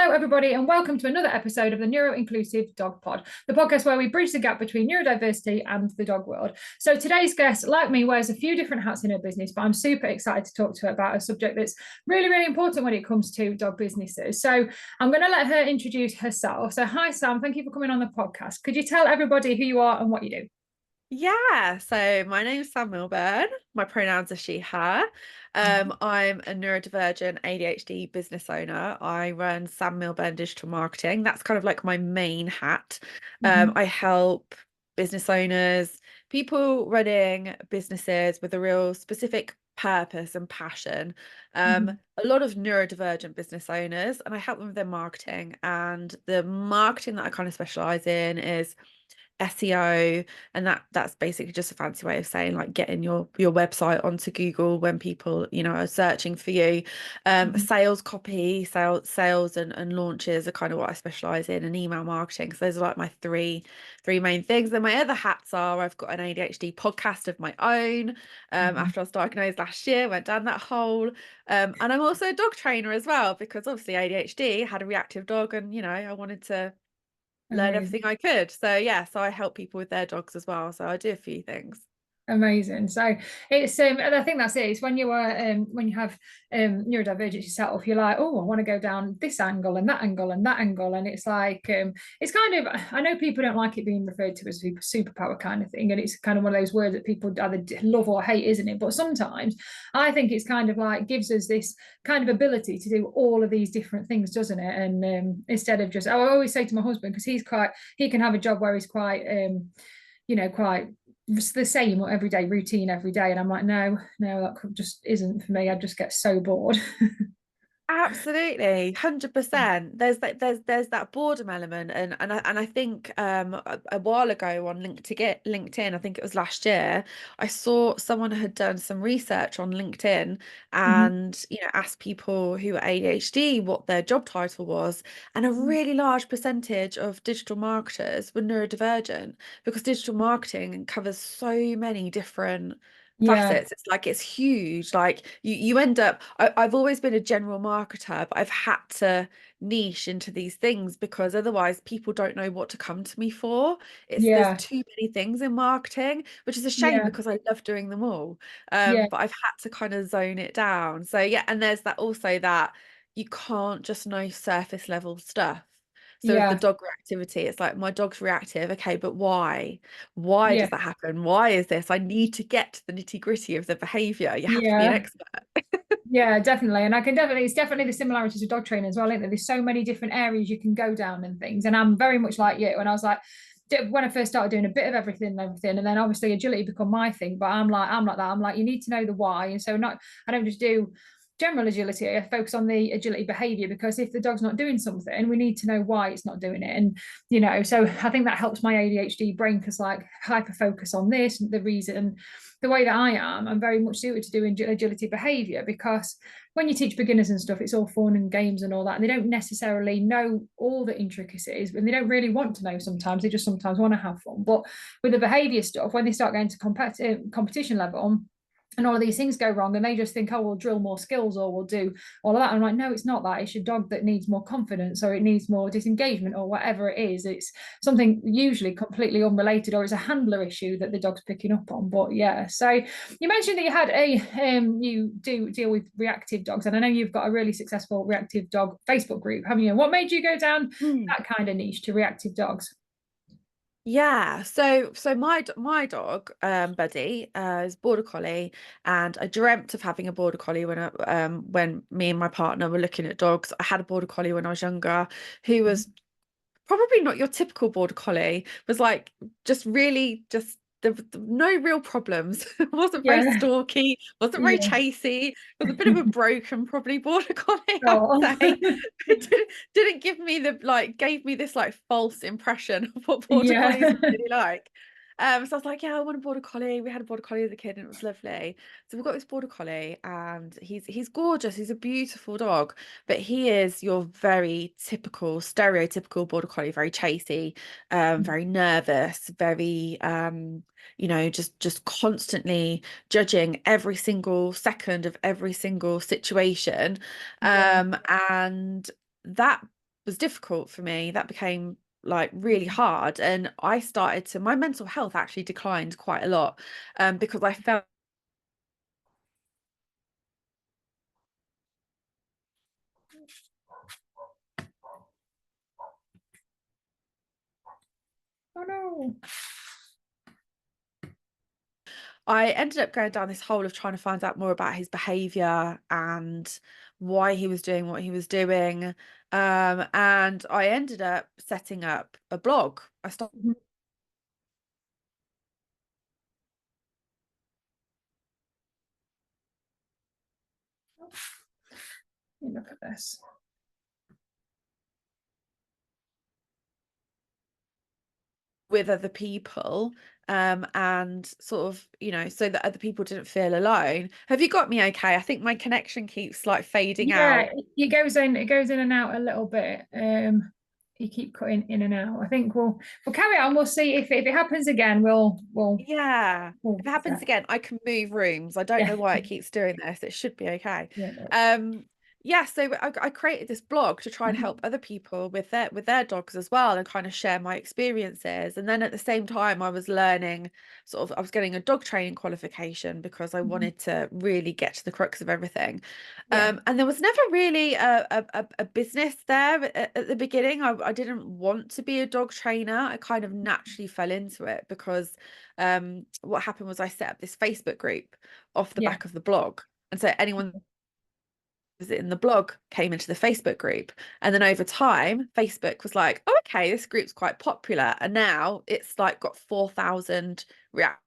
Hello, everybody, and welcome to another episode of the Neuro-Inclusive Dog Pod, the podcast where we bridge the gap between neurodiversity and the dog world. So today's guest, like me, wears a few different hats in her business, but I'm super excited to talk to her about a subject that's really, really important when it comes to dog businesses. So I'm going to let her introduce herself. So hi, Sam. Thank you for coming on the podcast. Could you tell everybody who you are and what you do? Yeah, so my name's Sam Milburn. My pronouns are she, her. I'm a neurodivergent ADHD business owner. I run Sam Milburn Digital Marketing. That's kind of like my main hat. I help business owners, people running businesses with a real specific purpose and passion. A lot of neurodivergent business owners, and I help them with their marketing. And the marketing that I kind of specialize in is SEO, and that's basically just a fancy way of saying like getting your website onto Google when people are searching for you. Sales copy, sales and launches are kind of what I specialize in, and email marketing. So those are like my three main things. Then my other hats are I've got an ADHD podcast of my own. After I was diagnosed last year, went down that hole. And I'm also a dog trainer as well, because obviously ADHD, had a reactive dog, and I wanted to learn Amazing. everything I could. So yeah, so I help people with their dogs as well. So I do a few things. Amazing. So it's and I think that's it. It's when you are when you have neurodivergence yourself, you're like, oh, I want to go down this angle and that angle and that angle, and it's like it's kind of, I know people don't like it being referred to as a superpower kind of thing, and it's kind of one of those words that people either love or hate, isn't it? But sometimes I think it's kind of like gives us this kind of ability to do all of these different things, doesn't it? And instead of just, I always say to my husband, because he can have a job where he's quite quite the same everyday routine every day, and I'm like, no, that just isn't for me. I just get so bored. Absolutely, 100%. There's that boredom element, and I think a while ago on LinkedIn, I think it was last year, I saw someone had done some research on LinkedIn and asked people who are ADHD what their job title was, and a really large percentage of digital marketers were neurodivergent, because digital marketing covers so many different Yeah, facets. It's like it's huge. Like you end up, I've always been a general marketer, but I've had to niche into these things because otherwise people don't know what to come to me for. There's yeah, too many things in marketing, which is a shame yeah, because I love doing them all. yeah, But I've had to kind of zone it down. So yeah, and there's that also, that you can't just know surface level stuff. So with the yeah, dog reactivity, it's like, my dog's reactive. Okay, but why? Why yeah, does that happen? Why is this? I need to get to the nitty-gritty of the behavior. You have to be an yeah. expert. Yeah, definitely. And I can definitely, it's definitely the similarities with dog training as well, isn't there? There's so many different areas you can go down and things. And I'm very much like you. And I was like, when I first started doing a bit of everything, and then obviously agility become my thing. But I'm like that. I'm like, you need to know the why. And so I don't just do general agility. I focus on the agility behavior, because if the dog's not doing something, we need to know why it's not doing it. And so I think that helps my ADHD brain, because like hyper focus on this, the reason, the way that I am, I'm very much suited to doing agility behavior, because when you teach beginners and stuff, it's all fun and games and all that, and they don't necessarily know all the intricacies, and they don't really want to know sometimes. They just sometimes want to have fun. But with the behavior stuff, when they start going to competition level, and all of these things go wrong, and they just think, oh, we'll drill more skills or we'll do all of that. I'm like, no, it's not that. It's your dog that needs more confidence, or it needs more disengagement, or whatever it is. It's something usually completely unrelated, or it's a handler issue that the dog's picking up on. But yeah, so you mentioned that you had you do deal with reactive dogs, and I know you've got a really successful reactive dog Facebook group, haven't you? What made you go down Hmm. that kind of niche to reactive dogs? Yeah, so my dog, Buddy, is border collie, and I dreamt of having a border collie when me and my partner were looking at dogs. I had a border collie when I was younger, who was probably not your typical border collie, was like just really just no real problems. Wasn't very Yeah, stalky, wasn't very yeah. chasey, was a bit of a broken probably border collie, I'd Oh. say. It didn't give me gave me this like false impression of what border Yeah. collies are really like. So I was like, yeah, I want a border collie. We had a border collie as a kid and it was lovely. So we've got this border collie, and he's gorgeous. He's a beautiful dog, but he is your very typical, stereotypical border collie, very chasey, very nervous, very just constantly judging every single second of every single situation. Yeah. And that was difficult for me. That became like really hard, and I started to, my mental health actually declined quite a lot, because I felt Oh no. I ended up going down this hole of trying to find out more about his behavior and why he was doing what he was doing. And I ended up setting up a blog. I started Mhm. Look at this. with other people, and sort of, you know, so that other people didn't feel alone. Have you got me okay? I think my connection keeps like fading Yeah, out. it goes in and out a little bit. You keep cutting in and out. I think we'll carry on. We'll see if it happens again. Yeah, We'll if it happens again, I can move rooms. I don't yeah, know why it keeps doing this. It should be okay. yeah, no. Yeah, so I created this blog to try and help Mhm. other people with their dogs as well, and kind of share my experiences. And then at the same time, I was learning, sort of, I was getting a dog training qualification because I Mhm. wanted to really get to the crux of everything. Yeah, And there was never really a business there at the beginning. I didn't want to be a dog trainer. I kind of naturally fell into it because what happened was I set up this Facebook group off the yeah, back of the blog. And so anyone in the blog came into the Facebook group. And then over time, Facebook was like, oh, okay, this group's quite popular. And now it's like got 4,000 reactive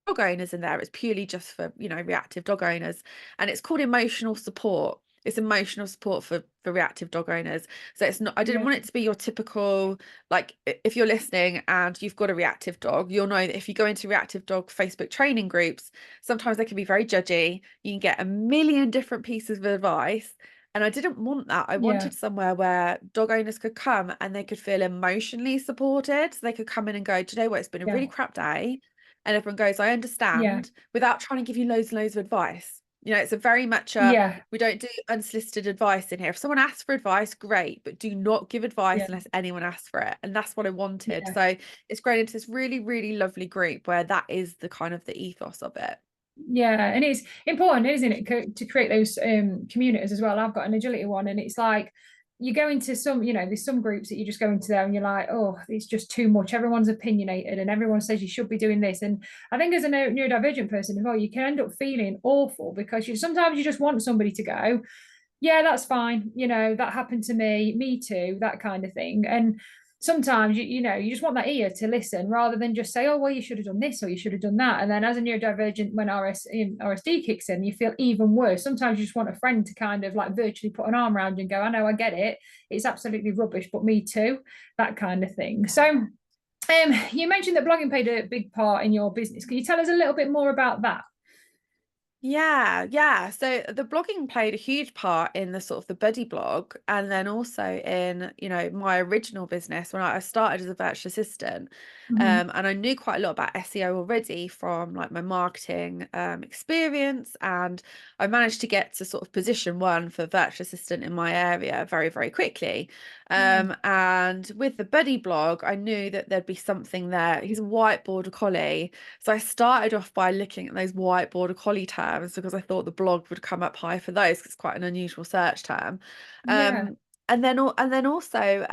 dog owners in there. It's purely just for, you know, reactive dog owners. And it's called emotional support. It's emotional support for reactive dog owners. So it's not, I didn't yeah, want it to be your typical, like, if you're listening and you've got a reactive dog, you'll know that if you go into reactive dog Facebook training groups, sometimes they can be very judgy. You can get a million different pieces of advice. And I didn't want that. I yeah, wanted somewhere where dog owners could come and they could feel emotionally supported. So they could come in and go, do you know what? It's been a yeah, really crap day. And everyone goes, I yeah, understand, without trying to give you loads and loads of advice. You know, it's a very much yeah, we don't do unsolicited advice in here. If someone asks for advice, great, but do not give advice yeah, unless anyone asks for it. And that's what I wanted. yeah. So it's grown into this really, really lovely group where that is the kind of the ethos of it. Yeah, and it's important, isn't it, to create those communities as well. I've got an agility one, and it's like you go into some, there's some groups that you just go into there and you're like, oh, it's just too much. Everyone's opinionated and everyone says you should be doing this. And I think as a neurodivergent person as well, you can end up feeling awful because sometimes you just want somebody to go, yeah, that's fine. That happened to me too, that kind of thing. And sometimes you just want that ear to listen rather than just say, oh, well, you should have done this or you should have done that. And then as a neurodivergent, when RSD kicks in, you feel even worse. Sometimes you just want a friend to kind of like virtually put an arm around you and go, I know, I get it. It's absolutely rubbish, but me too, that kind of thing. So you mentioned that blogging played a big part in your business. Can you tell us a little bit more about that? Yeah. So the blogging played a huge part in the sort of the buddy blog, and then also in, you know, my original business when I started as a virtual assistant. Mm-hmm. And I knew quite a lot about SEO already from like my marketing experience, and I managed to get to sort of position 1 for virtual assistant in my area very, very quickly. And with the buddy blog, I knew that there'd be something there. He's a white border collie. So I started off by looking at those white border collie terms because I thought the blog would come up high for those because it's quite an unusual search term. Yeah. And then also,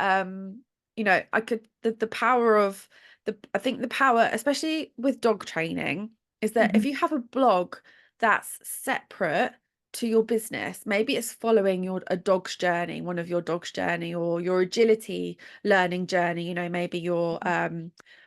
you know, I could the power of I think the power, especially with dog training, is that if Mm-hmm. you have a blog that's separate to your business, maybe it's following a dog's journey, one of your dog's journey, or your agility learning journey, you know, maybe your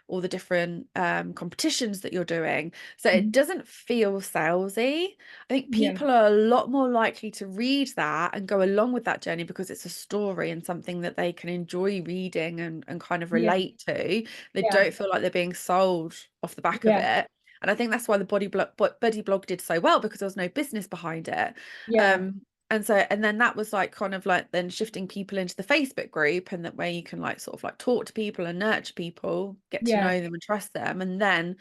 all the different competitions that you're doing. So it doesn't feel salesy. I think Yeah. people are a lot more likely to read that and go along with that journey because it's a story and something that they can enjoy reading and kind of Yeah. relate to. They Yeah. don't feel like they're being sold off the back of Yeah. it. And I think that's why the buddy blog did so well, because there was no business behind it. Yeah. Um, and then that was like kind of like then shifting people into the Facebook group, and that way you can like sort of like talk to people and nurture people, get to Yeah. know them and trust them. And then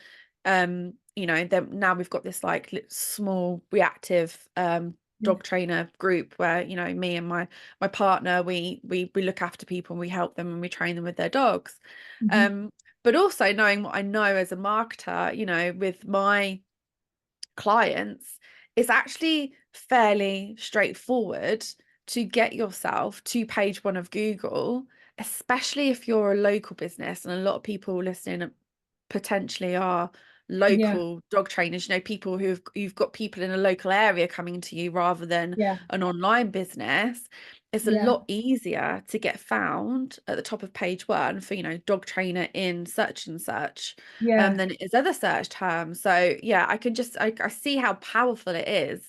you know, then now we've got this like small reactive dog trainer group where, you know, me and my partner, we look after people and we help them and we train them with their dogs. Mm-hmm. But also knowing what I know as a marketer, you know, with my clients, it's actually fairly straightforward to get yourself to page one of Google, especially if you're a local business. And a lot of people listening potentially are Yeah. local dog trainers, you know, people you've got people in a local area coming to you rather than Yeah. an online business. It's a Yeah. lot easier to get found at the top of page one for, you know, dog trainer in such and such, Yeah. than it is other search terms. So yeah, I see how powerful it is.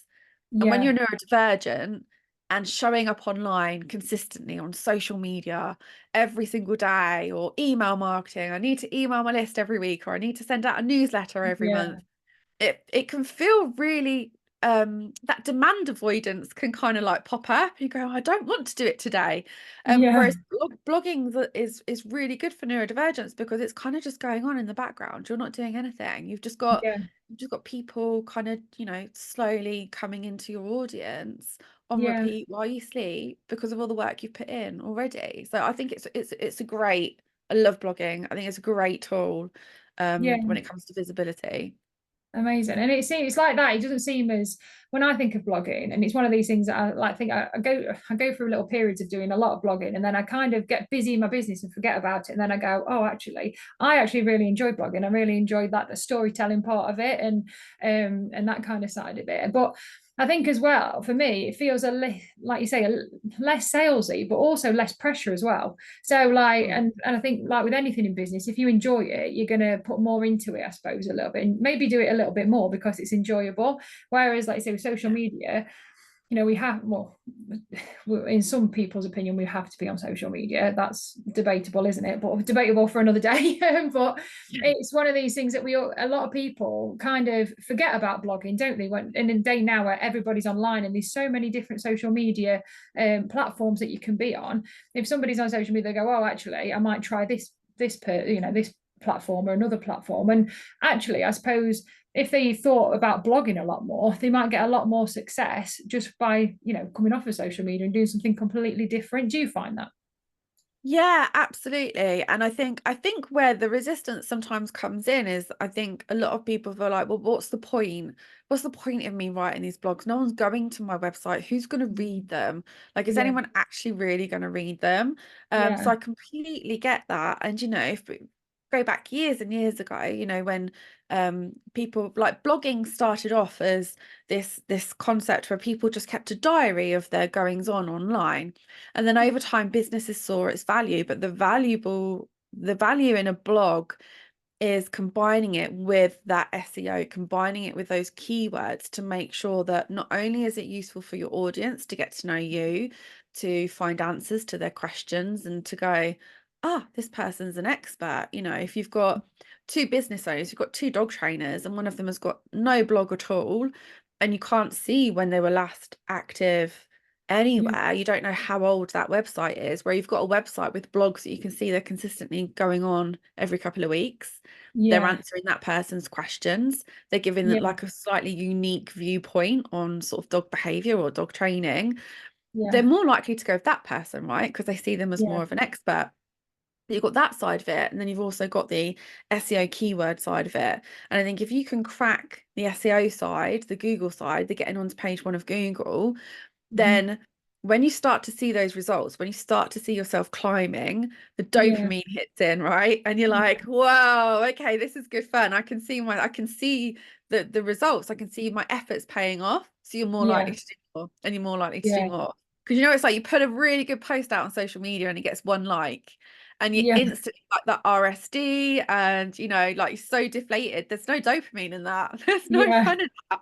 And when Yeah. you're neurodivergent and showing up online consistently on social media every single day, or email marketing, I need to email my list every week, or I need to send out a newsletter every Yeah. month, it can feel really, that demand avoidance can kind of like pop up. You go, I don't want to do it today. Yeah. Whereas blogging is really good for neurodivergence because it's kind of just going on in the background. You're not doing anything. Yeah. You've just got people kind of, you know, slowly coming into your audience on Yeah. repeat while you sleep because of all the work you've put in already. So I think it's a great, I love blogging. I think it's a great tool Yeah. when it comes to visibility. Amazing. And it's like that. It doesn't seem as, when I think of blogging, and it's one of these things that I like think I go through little periods of doing a lot of blogging, and then I kind of get busy in my business and forget about it. And then I go, oh, actually, I actually really enjoy blogging. I really enjoyed that, the storytelling part of it, and that kind of side of it. But I think as well, for me, it feels like you say, less salesy, but also less pressure as well. So like, Mm. and I think like with anything in business, if you enjoy it, you're going to put more into it, I suppose, a little bit, and maybe do it a little bit more because it's enjoyable. Whereas, like I say, with social Yeah. media, you know, we have, well, in some people's opinion, we have to be on social media. That's debatable, isn't it? But debatable for another day. But it's one of these things that a lot of people kind of forget about blogging, don't they? When in a day now where everybody's online and there's so many different social media platforms that you can be on. If somebody's on social media, they go, oh, actually, I might try this platform or another platform. And actually, I suppose if they thought about blogging a lot more, they might get a lot more success just by, you know, coming off of social media and doing something completely different. Do you find that? Yeah, absolutely. And I think where the resistance sometimes comes in is I think a lot of people feel like, well, what's the point? What's the point of me writing these blogs? No one's going to my website. Who's going to read them? Like, is Yeah. anyone actually really going to read them? So Yeah. I completely get that. And you know, if we go back years and years ago, you know, when people like blogging started off as this concept where people just kept a diary of their goings on online. And then over time, businesses saw its value, but the value in a blog is combining it with that SEO, combining it with those keywords to make sure that not only is it useful for your audience to get to know you, to find answers to their questions and to go, ah, this person's an expert. You know, if you've got two business owners, you've got two dog trainers, and one of them has got no blog at all, and you can't see when they were last active Yeah. anywhere, you don't know how old that website is, where you've got a website with blogs that you can see they're consistently going on every couple of weeks. They're Yeah. answering that person's questions. They're giving Yeah. like a slightly unique viewpoint on sort of dog behavior or dog training. They're Yeah. more likely to go with that person, right? Because they see them as Yeah. more of an expert. You've got that side of it, and then you've also got the SEO keyword side of it. And I think if you can crack the SEO side, the Google side, the getting onto page one of Google, Mhm. then when you start to see those results, when you start to see yourself climbing, the Yeah. dopamine hits in, right? And you're like, wow, okay, this is good fun. I can see the results. I can see my efforts paying off. So you're more likely Yeah. to do more, and you're more likely to do Yeah. more. Because you know, it's like you put a really good post out on social media and it gets one like, and you Yeah. instantly like that RSD, and you know, like you're so deflated. There's no dopamine in that. There's no Yeah. fun in that.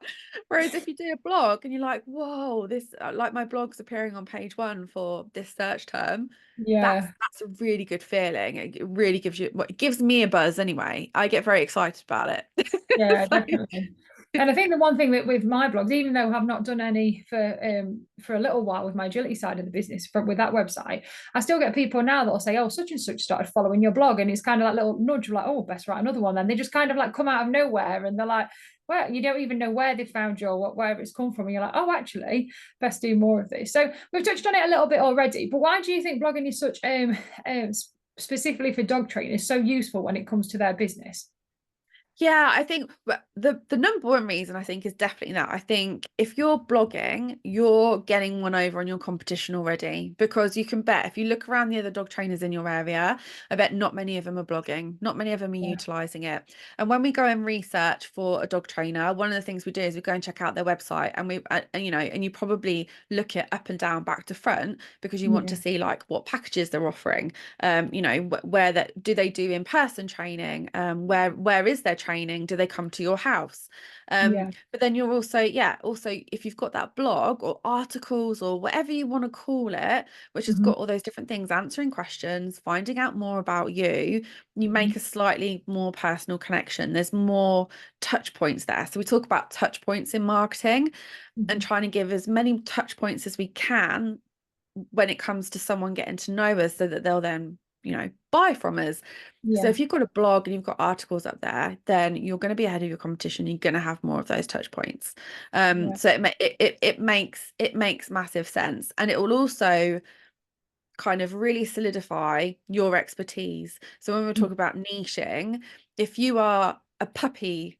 Whereas if you do a blog and you're like, whoa, this like my blog's appearing on page one for this search term, Yeah. that's a really good feeling. It really gives you, well, it gives me a buzz anyway. I get very excited about it. Yeah. So Definitely. And I think the one thing that with my blogs, even though I've not done any for a little while with my agility side of the business with that website, I still get people now that'll say, "Oh, such and such started following your blog," and it's kind of that little nudge, like, "Oh, best write another one." Then they just kind of like come out of nowhere, and they're like, "Well, you don't even know where they found you or wherever it's come from," and you're like, "Oh, actually, best do more of this." So we've touched on it a little bit already, but why do you think blogging is such specifically for dog trainers so useful when it comes to their business? Yeah, I think the number one reason I think is definitely that. I think if you're blogging, you're getting one over on your competition already, because you can bet if you look around the other dog trainers in your area, I bet not many of them are blogging, not many of them are utilizing it. And when we go and research for a dog trainer, one of the things we do is we go and check out their website, and and you probably look it up and down, back to front, because you want to see like what packages they're offering, where that do they do in-person training, where is their training, do they come to your house, but then you're also if you've got that blog or articles or whatever you want to call it, which has got all those different things, answering questions, finding out more about you, you make a slightly more personal connection. There's more touch points there. So we talk about touch points in marketing, and trying to give as many touch points as we can when it comes to someone getting to know us, so that they'll then buy from us. So if you've got a blog and you've got articles up there, then you're going to be ahead of your competition. You're going to have more of those touch points. So it makes massive sense, and it will also kind of really solidify your expertise. So when we talk about niching, if you are a puppy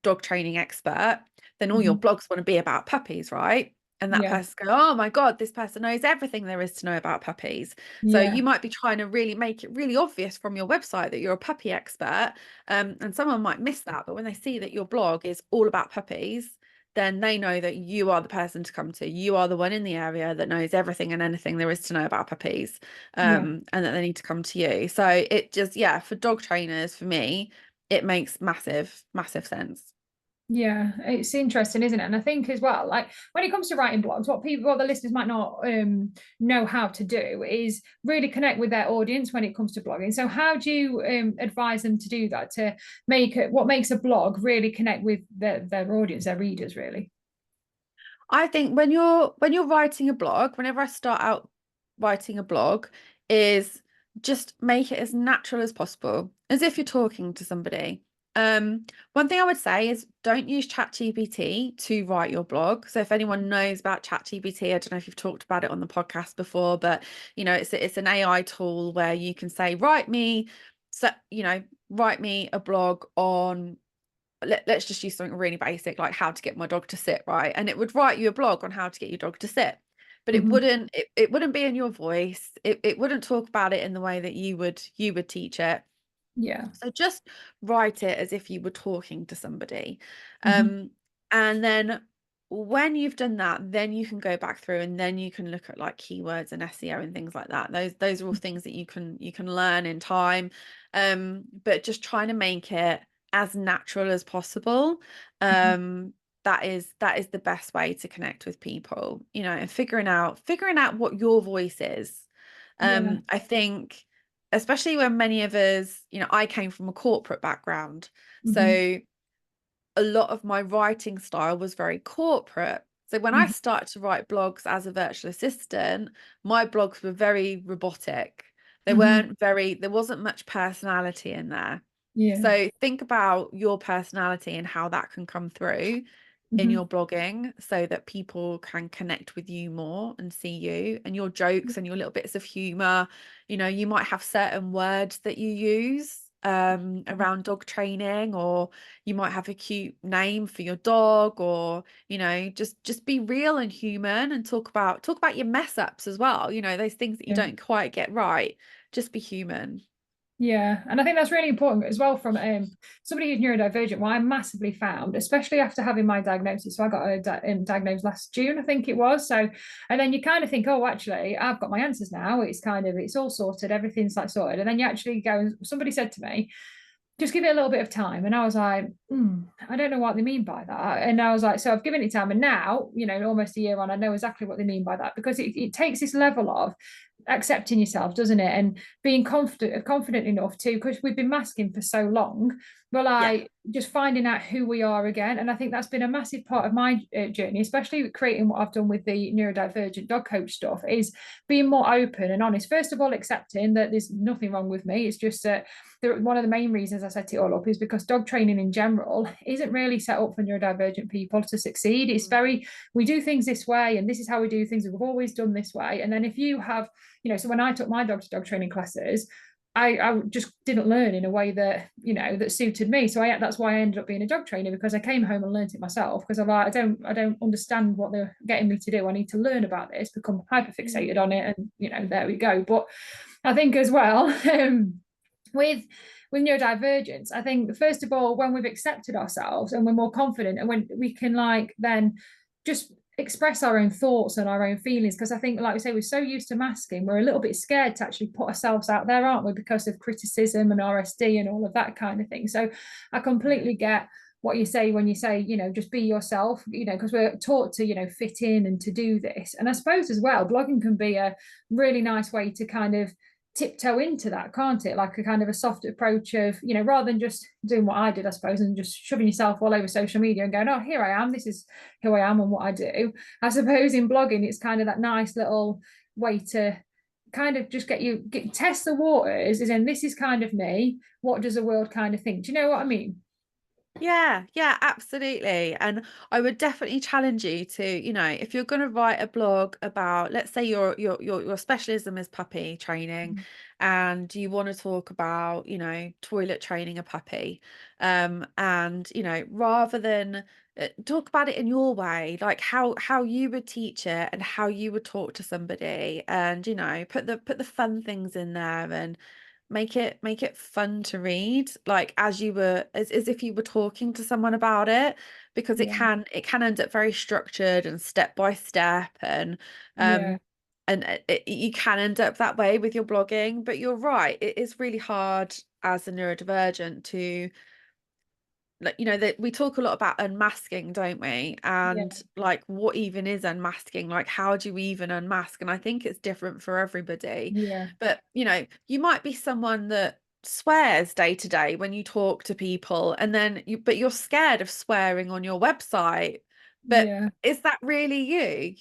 dog training expert, then all your blogs want to be about puppies, right? And that person go, "Oh my God, this person knows everything there is to know about puppies." So you might be trying to really make it really obvious from your website that you're a puppy expert, and someone might miss that. But when they see that your blog is all about puppies, then they know that you are the person to come to. You are the one in the area that knows everything and anything there is to know about puppies, and that they need to come to you. So it just, for dog trainers, for me, it makes massive, massive sense. Yeah, it's interesting, isn't it? And I think as well, like when it comes to writing blogs, what the listeners might not know how to do is really connect with their audience when it comes to blogging. So how do you advise them to do that, to make it, what makes a blog really connect with their audience, their readers, really? I think when you're writing a blog, whenever I start out writing a blog, is just make it as natural as possible, as if you're talking to somebody. One thing I would say is don't use ChatGPT to write your blog. So if anyone knows about ChatGPT, I don't know if you've talked about it on the podcast before, but it's an AI tool where you can say, write me a blog on, let's just use something really basic, like how to get my dog to sit, right? And it would write you a blog on how to get your dog to sit, but it wouldn't be in your voice. It wouldn't talk about it in the way that you would teach it. So just write it as if you were talking to somebody. And then when you've done that, then you can go back through, and then you can look at like keywords and SEO and things like that. Those are all things that you can learn in time. But just trying to make it as natural as possible. That is the best way to connect with people, and figuring out what your voice is. I think, especially when many of us, I came from a corporate background. So a lot of my writing style was very corporate. So when I started to write blogs as a virtual assistant, my blogs were very robotic. There wasn't much personality in there. So think about your personality and how that can come through in your blogging, so that people can connect with you more and see you and your jokes and your little bits of humor. You might have certain words that you use around dog training, or you might have a cute name for your dog, or just be real and human, and talk about your mess ups as well, those things that you don't quite get right. Just be human. Yeah, and I think that's really important as well from somebody who's neurodivergent. What I massively found, especially after having my diagnosis, so I got diagnosed last June, I think it was. So, and then you kind of think, oh, actually, I've got my answers now. It's all sorted, everything's like sorted. And then you actually go, and somebody said to me, just give it a little bit of time. And I was like, I don't know what they mean by that. And I was like, so I've given it time. And now, almost a year on, I know exactly what they mean by that, because it takes this level of accepting yourself, doesn't it? And being confident enough to, because we've been masking for so long, Yeah. just finding out who we are again. And I think that's been a massive part of my journey, especially with creating what I've done with the neurodivergent dog coach stuff, is being more open and honest. First of all, accepting that there's nothing wrong with me. It's just that one of the main reasons I set it all up is because dog training in general isn't really set up for neurodivergent people to succeed. It's very, we do things this way and this is how we do things. We've always done this way. And then if you have, so when I took my dog to dog training classes, I just didn't learn in a way that that suited me. So that's why I ended up being a dog trainer, because I came home and learned it myself, because I don't understand what they're getting me to do. I need to learn about this, become hyper fixated on it, and there we go. But I think as well, with neurodivergence, I think first of all, when we've accepted ourselves and we're more confident, and when we can then just express our own thoughts and our own feelings, because I think, like we say, we're so used to masking, we're a little bit scared to actually put ourselves out there, aren't we, because of criticism and RSD and all of that kind of thing. So I completely get what you say when you say, just be yourself, because we're taught to, fit in and to do this. And I suppose as well, blogging can be a really nice way to kind of tiptoe into that, can't it? Like a kind of a soft approach of, rather than just doing what I did, I suppose, and just shoving yourself all over social media and going, oh, here I am, this is who I am and what I do. I suppose in blogging, it's kind of that nice little way to kind of just test the waters, as in, this is kind of me. What does the world kind of think? Do you know what I mean? Yeah, absolutely. And I would definitely challenge you to, if you're going to write a blog about, let's say your specialism is puppy training, and you want to talk about, toilet training a puppy, and rather than talk about it in your way, like how you would teach it and how you would talk to somebody, and put the fun things in there, and make it fun to read, like as if you were talking to someone about it, because it can end up very structured and step by step, and you can end up that way with your blogging. But you're right, it is really hard as a neurodivergent to, like, that we talk a lot about unmasking, don't we? And like, what even is unmasking? Like, how do you even unmask? And I think it's different for everybody. But you might be someone that swears day to day when you talk to people, and then but you're scared of swearing on your website. But is that really you?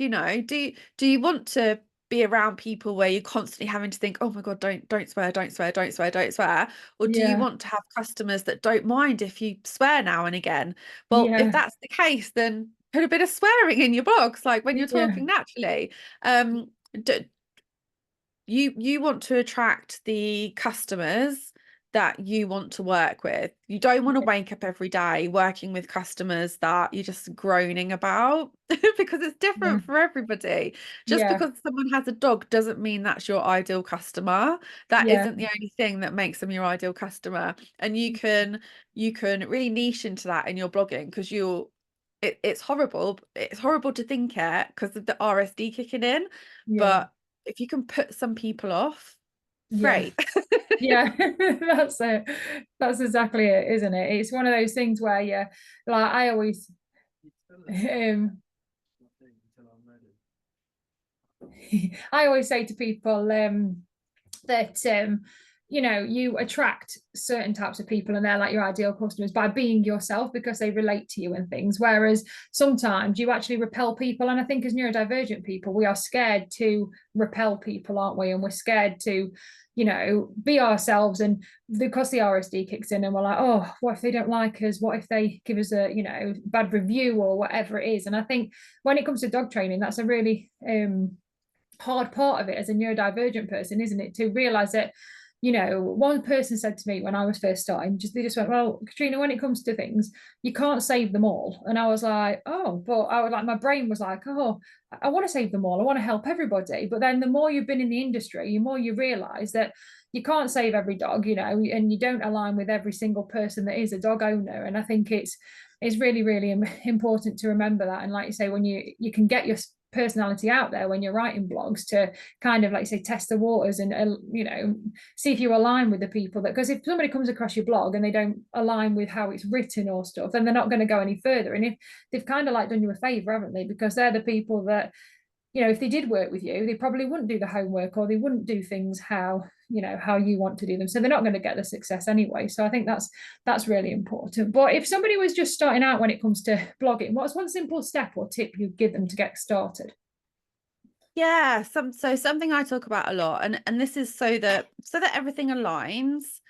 Do you want to be around people where you're constantly having to think, oh my God, don't swear, don't swear, don't swear, don't swear? Or do you want to have customers that don't mind if you swear now and again? Well, if that's the case, then put a bit of swearing in your blogs, like when you're talking naturally. You want to attract the customers that you want to work with. You don't want to wake up every day working with customers that you're just groaning about, because it's different for everybody. Just because someone has a dog doesn't mean that's your ideal customer. That isn't the only thing that makes them your ideal customer. And you can really niche into that in your blogging, because it's horrible. It's horrible to think it because of the RSD kicking in. But if you can put some people off, great. That's it. That's exactly it, isn't it? It's one of those things where like I always I always say to people that you attract certain types of people and they're like your ideal customers by being yourself, because they relate to you and things, whereas sometimes you actually repel people. And I think as neurodivergent people, we are scared to repel people, aren't we? And we're scared to be ourselves, and because the RSD kicks in and we're like, oh, what if they don't like us, what if they give us a bad review or whatever it is. And I think when it comes to dog training, that's a really hard part of it as a neurodivergent person, isn't it, to realize that one person said to me when I was first starting, they just went, well, Katrina, when it comes to things, you can't save them all. And I was like, oh, but I was like, my brain was like, oh, I want to save them all, I want to help everybody. But then the more you've been in the industry, the more you realize that you can't save every dog, and you don't align with every single person that is a dog owner. And I think it's really, really important to remember that. And like you say, when you can get your personality out there when you're writing blogs, to kind of, like you say, test the waters and see if you align with the people that, because if somebody comes across your blog and they don't align with how it's written or stuff, then they're not going to go any further. And if they've kind of like done you a favor, haven't they, because they're the people that you know, if they did work with you, they probably wouldn't do the homework, or they wouldn't do things how, you know, how you want to do them. So they're not going to get the success anyway. So I think that's really important. But if somebody was just starting out when it comes to blogging, what's one simple step or tip you'd give them to get started? Yeah, so something I talk about a lot, and this is so that everything aligns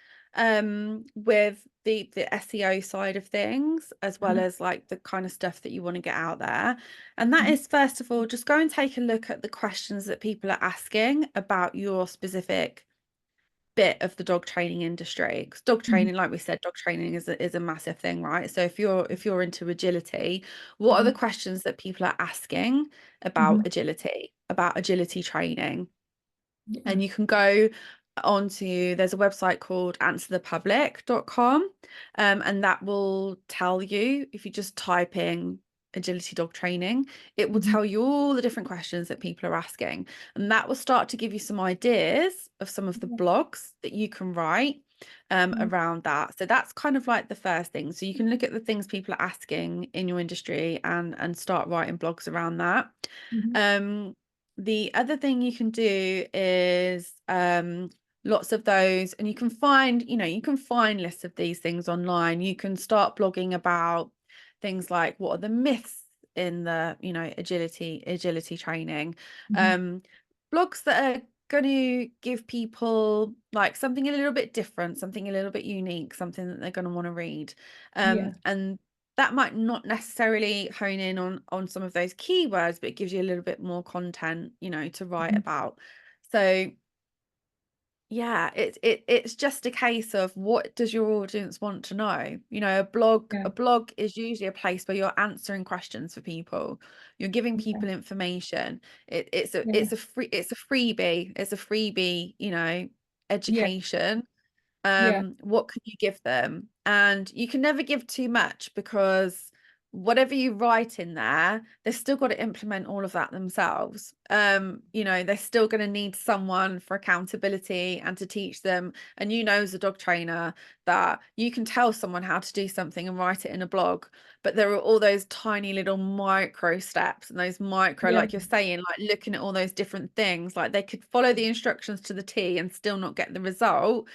with the SEO side of things, as well Mhm. as like the kind of stuff that you want to get out there. And that Mhm. is, first of all, just go and take a look at the questions that people are asking about your specific bit of the dog training industry. Because dog Mhm. training, like we said, dog training is a massive thing, right? So if you're into agility, what are the Mhm. questions that people are asking Mhm. about agility training? Yeah. And you can go onto, there's a website called answerthepublic.com, and that will tell you, if you just type in agility dog training, it will Mhm. tell you all the different questions that people are asking, and that will start to give you some ideas of some of the blogs that you can write Yeah. around that. So that's kind of like the first thing. So you can look at the things people are asking in your industry and start writing blogs around that. Mhm. um the other thing you can do is lots of those, and you can find lists of these things online. You can start blogging about things like, what are the myths in the, agility training. Mhm. um Blogs that are going to give people like something a little bit different, something a little bit unique, something that they're going to want to read. Yeah. And that might not necessarily hone in on some of those keywords, but it gives you a little bit more content, to write Mhm. about. So yeah, it's just a case of, what does your audience want to know? A blog Yeah. is usually a place where you're answering questions for people. You're giving Yeah. people information. It's a Yeah. freebie. It's a freebie, Yeah. education. Yeah. What can you give them? And you can never give too much, because whatever you write in there, they've still got to implement all of that themselves. They're still going to need someone for accountability and to teach them. And as a dog trainer, that you can tell someone how to do something and write it in a blog, but there are all those tiny little micro steps, and those micro, Yeah. like you're saying, like looking at all those different things, like they could follow the instructions to the T and still not get the result,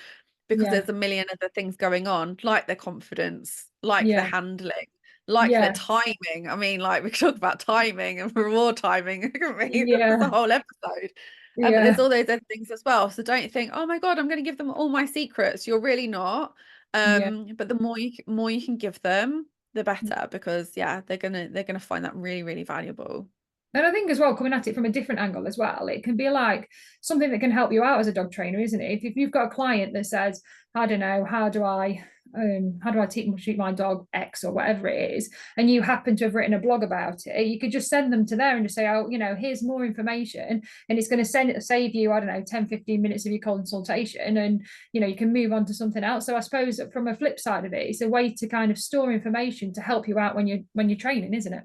because Yeah. there's a million other things going on, like their confidence, like their Yeah. handling, like their Yeah. timing. I mean, like, we could talk about timing and reward timing, couldn't we? That's a Yeah. whole episode. But there's Yeah. all those other things as well. So don't think, oh my God, I'm going to give them all my secrets. You're really not. Yeah. But the more you can give them, the better, because yeah, they're gonna find that really, really valuable. And I think as well, coming at it from a different angle as well, it can be like something that can help you out as a dog trainer, isn't it? If you've got a client that says, I don't know, how do I treat my dog X or whatever it is, and you happen to have written a blog about it, you could just send them to there and just say, oh, you know, here's more information, and it's going to save you, I don't know, 10-15 minutes of your consultation, and you know, you can move on to something else. So I suppose from a flip side of it, it's a way to kind of store information to help you out when you're training, isn't it?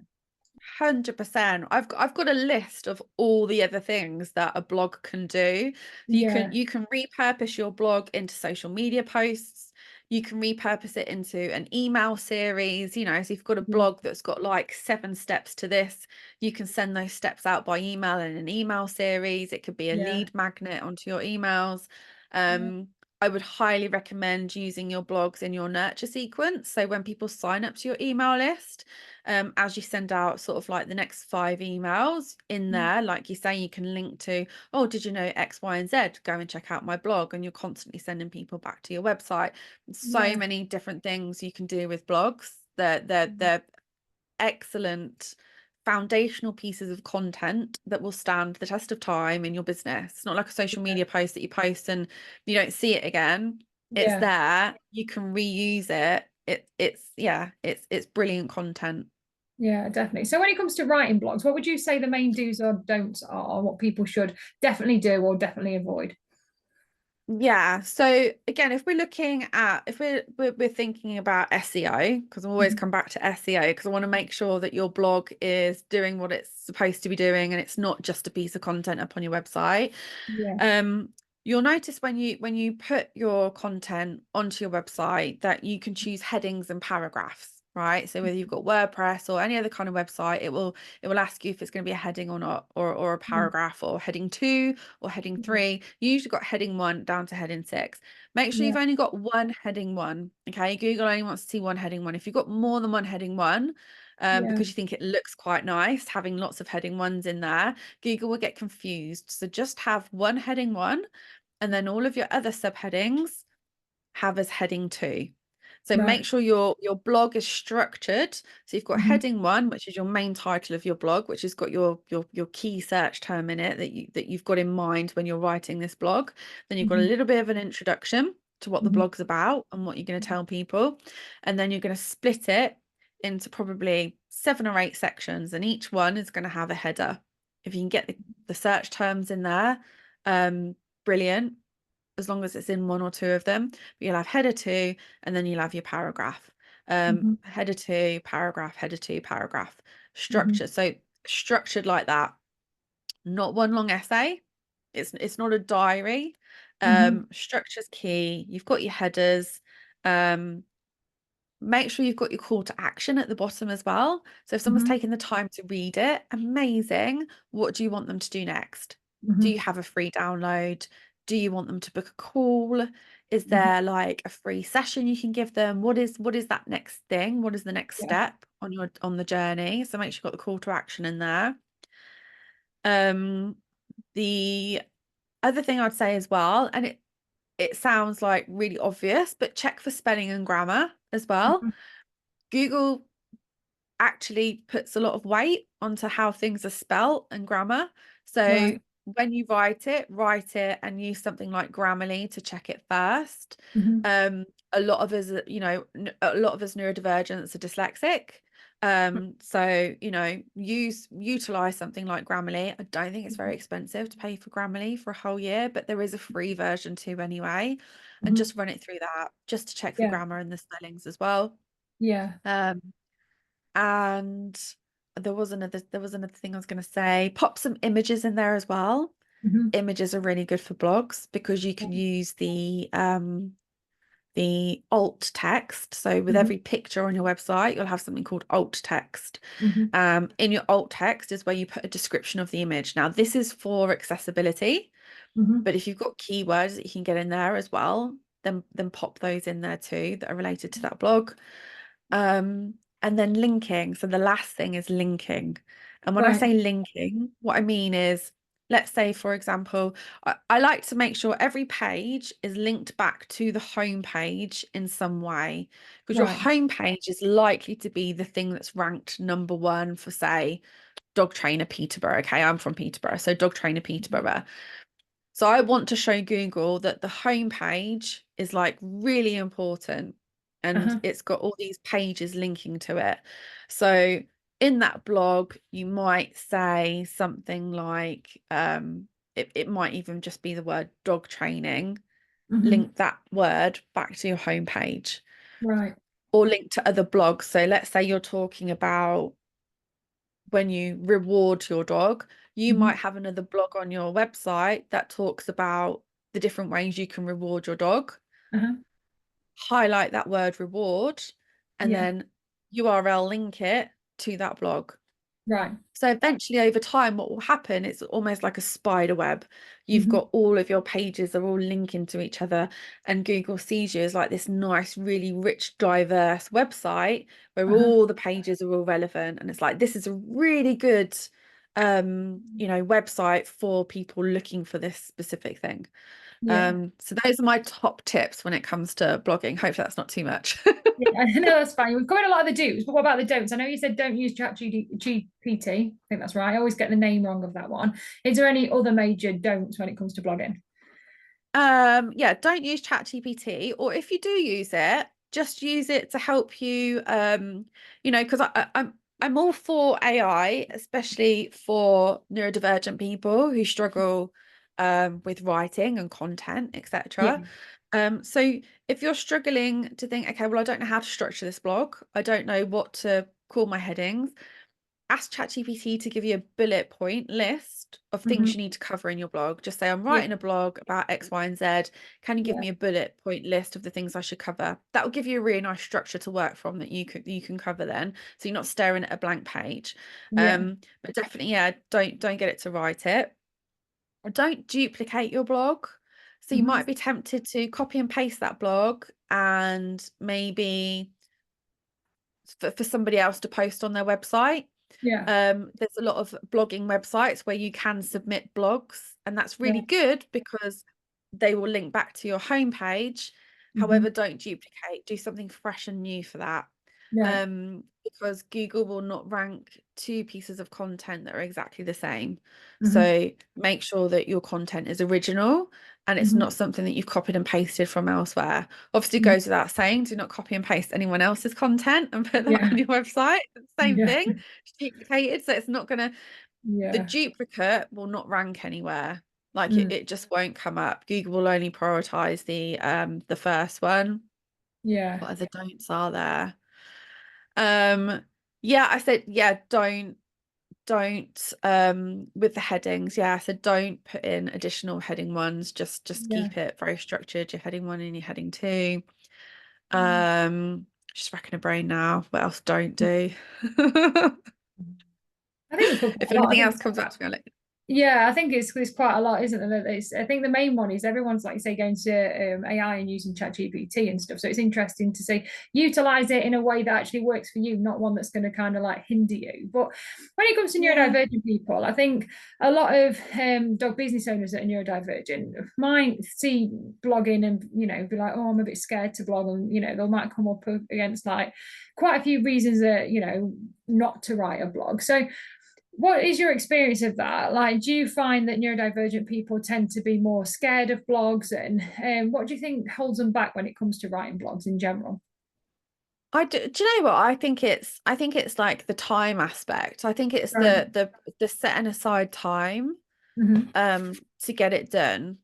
100%. I've got a list of all the other things that a blog can do. So you can Yeah. you can repurpose your blog into social media posts. You can repurpose it into an email series. So if you've got a Yeah. blog that's got like 7 steps to this, you can send those steps out by email in an email series. It could be a Yeah. lead magnet onto your emails. Yeah. I would highly recommend using your blogs in your nurture sequence. So when people sign up to your email list, as you send out sort of like the next 5 emails in there, like you say, you can link to, oh, did you know X, Y, and Z? Go and check out my blog. And you're constantly sending people back to your website. So Yeah. many different things you can do with blogs. They're excellent foundational pieces of content that will stand the test of time in your business. It's not like a social media post that you post and you don't see it again. It's Yeah. there. You can reuse it. It's brilliant content. Yeah, definitely. So when it comes to writing blogs, what would you say the main do's or don'ts are, what people should definitely do or definitely avoid? Yeah. So again, if we're looking at, if we're thinking about SEO, because I always Mhm. come back to SEO, because I want to make sure that your blog is doing what it's supposed to be doing, and it's not just a piece of content up on your website. Yeah. You'll notice when you put your content onto your website that you can choose headings and paragraphs. right? So whether you've got WordPress or any other kind of website, it will ask you if it's going to be a heading or not, or a paragraph, or heading 2 or heading 3. You usually got heading 1 down to heading 6. Make sure Yeah. you've only got one heading 1. Okay, Google only wants to see one heading 1. If you've got more than one heading 1, Yeah. because you think it looks quite nice having lots of heading 1s in there, Google will get confused. So just have one heading 1, and then all of your other subheadings have as heading 2. So Right. make sure your blog is structured. So you've got Mm-hmm. heading 1, which is your main title of your blog, which has got your key search term in it that you've got in mind when you're writing this blog. Then you've got a Mm-hmm. little bit of an introduction to what the Mm-hmm. blog's about and what you're going to tell people. And then you're going to split it into probably 7 or 8 sections, and each one is going to have a header. If you can get the search terms in there, brilliant, as long as it's in 1 or 2 of them. But you'll have header 2, and then you'll have your paragraph. Mm-hmm. Header 2, paragraph, header 2, paragraph. Mm-hmm. Structure. So structured like that. Not one long essay. It's not a diary. Mm-hmm. Structure's key. You've got your headers. Make sure you've got your call to action at the bottom as well. So if someone's Mm-hmm. taken the time to read it, amazing. What do you want them to do next? Do Mm-hmm. you have a free download? Do you want them to book a call? Is Mm-hmm. there like a free session you can give them? What is that next thing? What is the next Yeah. step on the journey? So make sure you've got the call to action in there. The other thing I'd say as well, and it sounds like really obvious, but check for spelling and grammar as well. Mm-hmm. Google actually puts a lot of weight onto how things are spelt and grammar. So Right. when you write it and use something like Grammarly to check it first. Mm-hmm. A lot of us, a lot of us neurodivergents are dyslexic. So, utilize something like Grammarly. I don't think it's very expensive to pay for Grammarly for a whole year, but there is a free version too anyway. And Mm-hmm. just run it through that just to check for Yeah. grammar and the spellings as well. Yeah. Um, and there was another thing I was going to say. Pop some images in there as well. Mm-hmm. Images are really good for blogs because you can use the alt text. So with Mm-hmm. every picture on your website, you'll have something called alt text. Mm-hmm. In your alt text is where you put a description of the image. Now, this is for accessibility, Mm-hmm. but if you've got keywords that you can get in there as well, then pop those in there too that are related to that blog. And then linking. So the last thing is linking. And when I Right. say linking, what I mean is, let's say, for example, I like to make sure every page is linked back to the home page in some way, because your Right. home page is likely to be the thing that's ranked number 1 for, say, dog trainer Peterborough. Okay, I'm from Peterborough, so dog trainer Peterborough. So I want to show Google that the home page is like really important, and Uh-huh. it's got all these pages linking to it. So in that blog, you might say something like, it might even just be the word dog training, Mm-hmm. link that word back to your home page, Right. or link to other blogs. So let's say you're talking about when you reward your dog, you Mm-hmm. might have another blog on your website that talks about the different ways you can reward your dog. Uh-huh. Highlight that word reward, and Yeah. then URL link it to that blog. Right. So eventually over time, what will happen, it's almost like a spider web. You've Mm-hmm. got all of your pages are all linking to each other, and Google sees you as like this nice, really rich, diverse website where Uh-huh. all the pages are all relevant. And it's like, this is a really good, website for people looking for this specific thing. Yeah. So those are my top tips when it comes to blogging. Hopefully that's not too much. Yeah, I know that's fine. We've covered a lot of the do's, but what about the don'ts? I know you said don't use GPT. I think that's right. I always get the name wrong of that one. Is there any other major don'ts when it comes to blogging? Yeah, don't use ChatGPT, or if you do use it, just use it to help you, because I'm all for AI, especially for neurodivergent people who struggle with writing and content, Yeah. etc. So if you're struggling to think, okay, well, I don't know how to structure this blog, I don't know what to call my headings, ask ChatGPT to give you a bullet point list of things Mhm. you need to cover in your blog. Just say, I'm Yeah. writing a blog about X, Y, and Z. Can you give Yeah. me a bullet point list of the things I should cover? That will give you a really nice structure to work from that you can cover then. So you're not staring at a blank page. Yeah. But definitely, yeah, don't get it to write it. Don't duplicate your blog. So you Mhm. might be tempted to copy and paste that blog and maybe for somebody else to post on their website. Yeah. There's a lot of blogging websites where you can submit blogs, and that's Yeah. really good because they will link back to your homepage. Mhm. However, don't duplicate, do something fresh and new for that. Right. Because Google will not rank two pieces of content that are exactly the same. Mhm. So make sure that your content is original and it's Mhm. not something that you've copied and pasted from elsewhere. Obviously, it Mhm. goes without saying, do not copy and paste anyone else's content and put that Yeah. on your website. Same Yeah. thing, it's duplicated. So it's not gonna, the Yeah. duplicate will not rank anywhere. Like Mm. it just won't come up. Google will only prioritize the first one. Yeah. What other don'ts are there? Yeah, I said, yeah, don't with the headings, yeah, I said don't put in additional heading ones, just Yeah. keep it very structured, your heading one and your heading two. Mm. Just racking a brain now, what else don't do? I think we covered If a lot. I anything think else comes back to me, I'll let you yeah, I think it's quite a lot, isn't it? I think the main one is everyone's like you say going to AI and using ChatGPT and stuff. So it's interesting to see utilize it in a way that actually works for you, not one that's going to kind of like hinder you. But when it comes to yeah. neurodivergent people, I think a lot of dog business owners that are neurodivergent might see blogging and be like, oh, I'm a bit scared to blog, and they might come up against like quite a few reasons that not to write a blog. So what is your experience of that? Like, do you find that neurodivergent people tend to be more scared of blogs? And what do you think holds them back when it comes to writing blogs in general? Do you know what? I think it's like the time aspect. I think it's Right. the setting aside time Mm-hmm. to get it done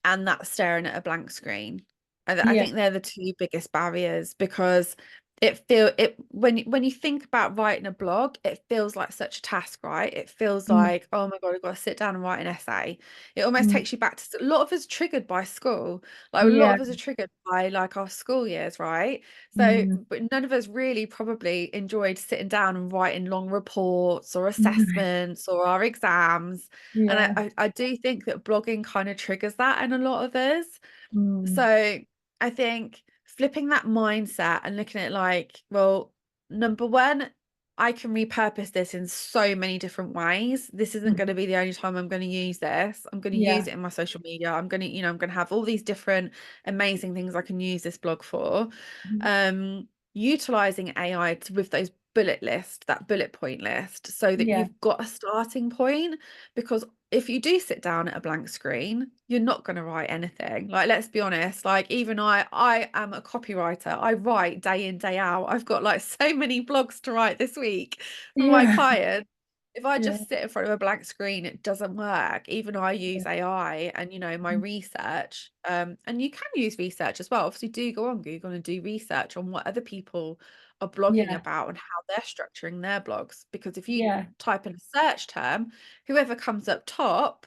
and that staring at a blank screen. I Yeah. think they're the two biggest barriers because it when you think about writing a blog, it feels like such a task, right? It feels Mm. like, oh my God, I've got to sit down and write an essay. It almost Mm. takes you back to a lot of us triggered by school. Like a lot Yeah. of us are triggered by like our school years, right? So, Mm. but none of us really probably enjoyed sitting down and writing long reports or Mm. assessments or our exams. And Yeah. I do think that blogging kind of triggers that in a lot of us. Mm. So I think flipping that mindset and looking at it like, well, number one, I can repurpose this in so many different ways. This isn't going Mm. to be the only time I'm going to use this. I'm going to use Yeah. it in my social media. I'm going to, I'm going to have all these different amazing things I can use this blog for. Mm. Utilizing AI with those that bullet point list, so that Yeah. you've got a starting point. Because if you do sit down at a blank screen, you're not going to write anything. Like, let's be honest, like even I am a copywriter. I write day in, day out. I've got like so many blogs to write this week for my Yeah. clients. If I Yeah. just sit in front of a blank screen, it doesn't work. Even I use AI and my Mm. research. And you can use research as well. Obviously, do go on Google and do research on what other people are blogging Yeah. about and how they're structuring their blogs. Because if you Yeah. type in a search term, whoever comes up top,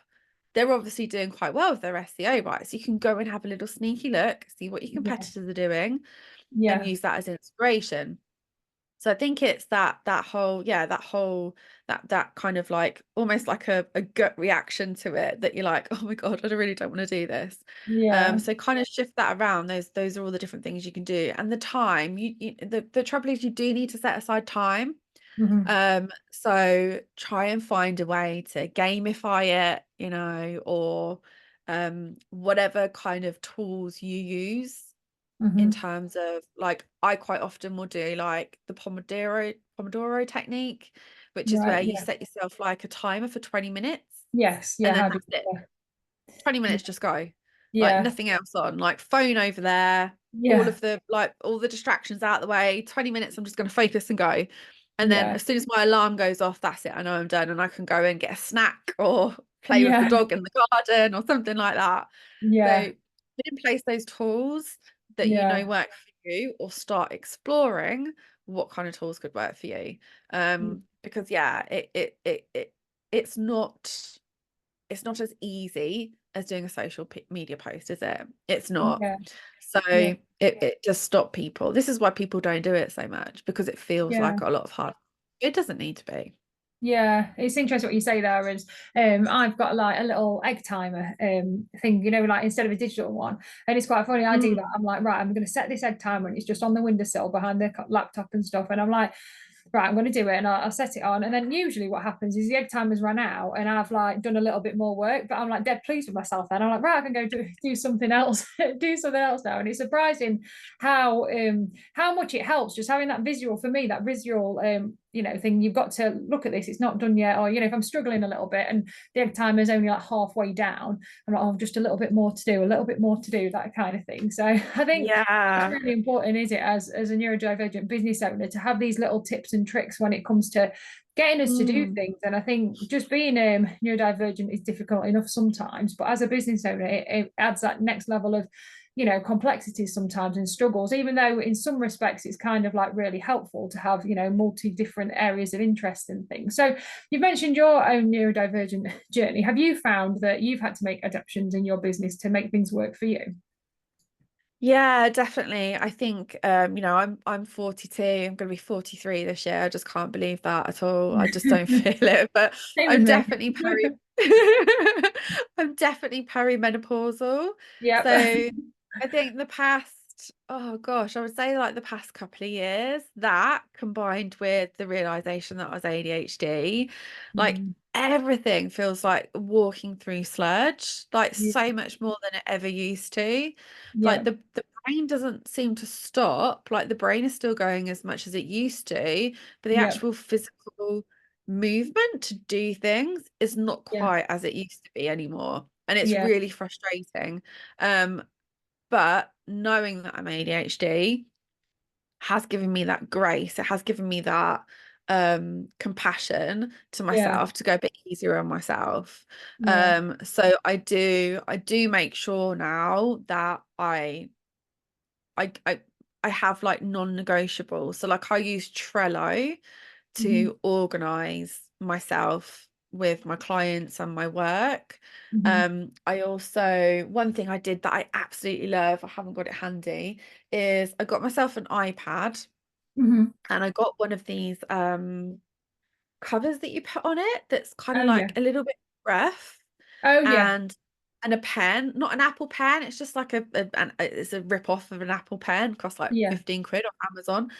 they're obviously doing quite well with their SEO, right? So you can go and have a little sneaky look, see what your Yeah. competitors are doing, and Yeah. use that as inspiration. So I think it's that whole, yeah, that kind of like almost like a gut reaction to it, that you're like, oh my God, I really don't want to do this. Yeah. So kind of shift that around. Those are all the different things you can do. And the time, the trouble is you do need to set aside time. Mm-hmm. So try and find a way to gamify it, or whatever kind of tools you use, in Mm-hmm. terms of like, I quite often will do like the Pomodoro technique, which is Right. where you Yeah. set yourself like a timer for 20 minutes Yes. and Yeah. then How do that's it. you? 20 Yeah. minutes, just go. Like Yeah. nothing else on, like phone over there, Yeah. all the distractions out of the way, 20 minutes, I'm just going to focus and go. And then Yeah. as soon as my alarm goes off, that's it. I know I'm done and I can go and get a snack or play with the Yeah. dog in the garden or something like that. Yeah. So put in place those tools that Yeah. work for you, or start exploring what kind of tools could work for you. Mm. Because yeah, it's not as easy as doing a social media post, is it? It's not. Yeah, So yeah, it just stopped people. This is why people don't do it so much, because it feels yeah. like a lot of hard. It doesn't need to be. Yeah, it's interesting what you say there is I've got like a little egg timer thing, like instead of a digital one. And it's quite funny. I do that. Mm. I'm like, right, I'm gonna set this egg timer and it's just on the windowsill behind the laptop and stuff. And I'm like, right, I'm going to do it, and I'll set it on. And then usually what happens is the egg timer's run out and I've like done a little bit more work, but I'm like dead pleased with myself. And I'm like, right, I can go do something else, do something else now. And it's surprising how much it helps just having that visual, for me, that visual thing. You've got to look at this, it's not done yet. Or if I'm struggling a little bit and the egg timer is only like halfway down, I'm like, oh, just a little bit more to do, that kind of thing. So I think it's Yeah. really important, is it, as a neurodivergent business owner, to have these little tips and tricks when it comes to getting us to do Mm. things. And I think just being neurodivergent is difficult enough sometimes, but as a business owner, it adds that next level of complexities sometimes and struggles, even though in some respects it's kind of like really helpful to have multi different areas of interest and things. So you've mentioned your own neurodivergent journey. Have you found that you've had to make adaptations in your business to make things work for you? Yeah, definitely. I think I'm 42. I'm going to be 43 this year. I just can't believe that at all. I just don't feel it. But Same with I'm me. definitely I'm definitely perimenopausal. Yep. So I think the past, oh gosh, I would say like the past couple of years, that combined with the realization that I was ADHD, like Mm, everything feels like walking through sludge, like yeah, so much more than it ever used to. Like yeah, the brain doesn't seem to stop. Like the brain is still going as much as it used to, but the yeah, actual physical movement to do things is not yeah, quite as it used to be anymore. And it's yeah, really frustrating. Um, but knowing that I'm ADHD has given me that grace. It has given me that compassion to yeah, myself to go a bit easier on myself. yeah. So I do make sure now that I I have like non-negotiable. So like I use Trello Hmm. to organize myself with my clients and my work. Hmm. I also, one thing I did that I absolutely love, I haven't got it handy, is I got myself an iPad Hmm. and I got one of these covers that you put on it that's kind Oh of yeah. like a little bit rough, Oh yeah. and a pen, not an Apple pen, it's just like it's a rip off of an Apple pen, costs like Yeah. 15 quid on Amazon.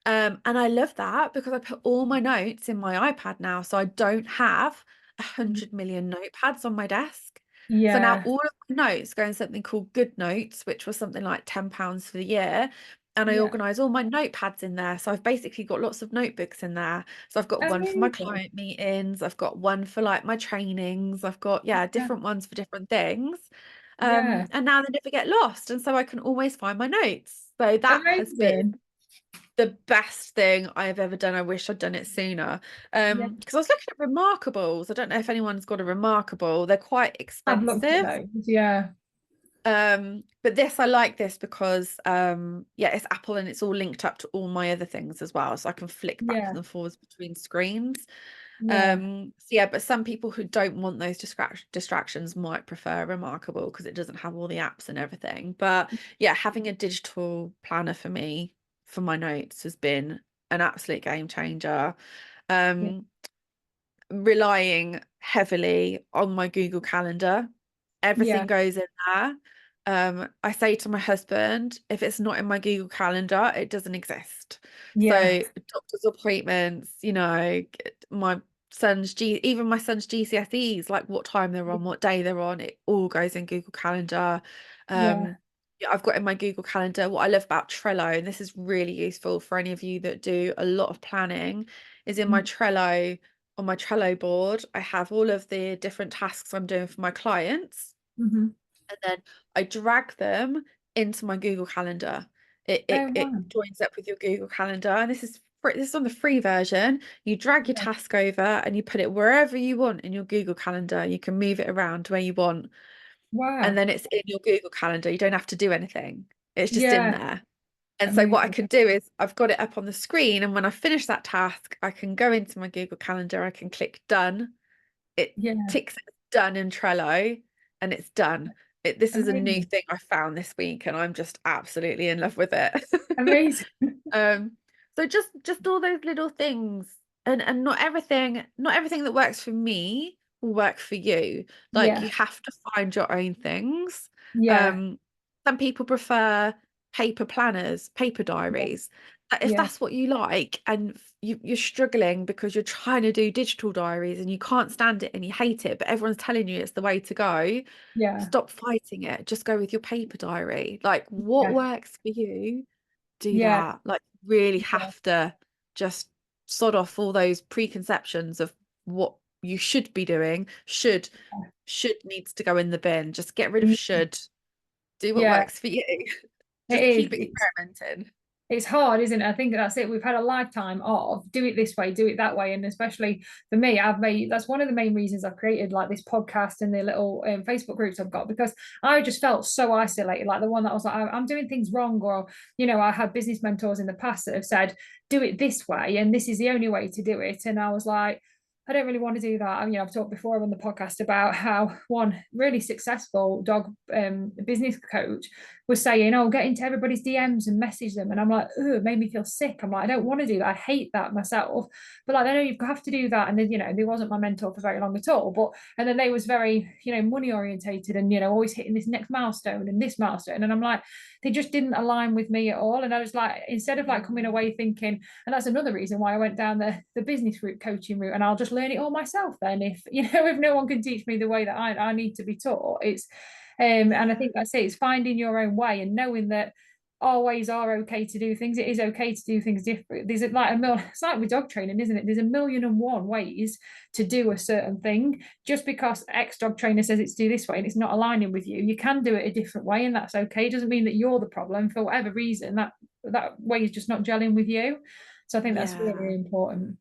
And I love that because I put all my notes in my iPad now, so I don't have 100 million notepads on my desk. So now Yeah. all of my notes go in something called Good Notes, which was something like £10 for the year. And I Yeah. organise all my notepads in there. So I've basically got lots of notebooks in there. So I've got one for my Amazing. client meetings, I've got one for like my trainings, I've got, yeah, Yeah. different ones for different things. Yeah. And now they never get lost. And so I can always find my notes. So that has been Amazing. the best thing I have ever done. I wish I'd done it sooner. Yeah. Because I was looking at Remarkables. I don't know if anyone's got a Remarkable. They're quite I've looked at expensive. those. Yeah. But this, I like this because yeah, it's Apple and it's all linked up to all my other things as well. So I can flick backwards Yeah. and forwards between screens. Yeah. So yeah, but some people who don't want those distractions might prefer Remarkable because it doesn't have all the apps and everything. But yeah, having a digital planner for me for my notes has been an absolute game changer. Yeah. Um, Relying heavily on my Google Calendar. Everything Yeah. goes in there. I say to my husband, if it's not in my Google Calendar, it doesn't exist. Yeah. So doctor's appointments, my even my son's GCSEs, like what time they're on, what day they're on, it all goes in Google Calendar. Yeah. Yeah, I've got in my Google Calendar what I love about Trello, and this is really useful for any of you that do a lot of planning, is in my Trello, on my Trello board, I have all of the different tasks I'm doing for my clients, Mm-hmm. and then I drag them into my Google Calendar. It Oh it it wow. joins up with your Google Calendar, and this is on the free version. You drag your Yeah. task over and you put it wherever you want in your Google Calendar. You can move it around where you want, and Wow. then it's in your Google Calendar. You don't have to do anything. It's just in Yeah. there. And so what I Amazing. can do is I've got it up on the screen, and when I finish that task, I can go into my Google Calendar, I can click done. It Yeah, ticks it's done in Trello, and it's done. This is a new amazing. thing I found this week, and I'm just absolutely in love with it. Amazing. Um, so just all those little things, and not everything that works for me will work for you. Like, you Yeah, have to find your own things. yeah, Um, some people prefer paper planners, paper yeah, diaries. If yeah, that's what you like, and you're struggling because you're trying to do digital diaries and you can't stand it and you hate it, but everyone's telling you it's the way to go, yeah, stop fighting it. Just go with your paper diary. Like, what yeah, works for you, do yeah, that. Like, really yeah, have to just sod off all those preconceptions of what you should be doing. Should needs to go in the bin. Just get rid of mm, should. Do what yeah. works for you. It Just keep is. experimenting. It's hard, isn't it? I think that's it. We've had a lifetime of do it this way, do it that way. And especially for me, I've made that's one of the main reasons I've created like this podcast and the little Facebook groups I've got, because I just felt so isolated. Like the one that was like, I'm doing things wrong, or, I had business mentors in the past that have said, do it this way, and this is the only way to do it. And I was like, I don't really want to do that. I mean, I've talked before on the podcast about how one really successful dog business coach was saying, oh, get into everybody's DMs and message them. And I'm like, oh, it made me feel sick. I'm like, I don't want to do that. I hate that myself. But like, I know you have to do that. And then, they wasn't my mentor for very long at all. But, and then they was very, money orientated and, always hitting this next milestone and this milestone. And I'm like, they just didn't align with me at all. And I was like, instead of like coming away thinking, and that's another reason why I went down the business route, coaching route, and I'll just learn it all myself then. If, if no one can teach me the way that I need to be taught, it's, and I think that's it. It's finding your own way and knowing that our ways are okay to do things. It is okay to do things different. There's like a million, it's like with dog training, isn't it? There's a million and one ways to do a certain thing. Just because X dog trainer says it's do this way and it's not aligning with you, you can do it a different way, and that's okay. It doesn't mean that you're the problem for whatever reason. That way is just not gelling with you. So I think that's really, Yeah, really important.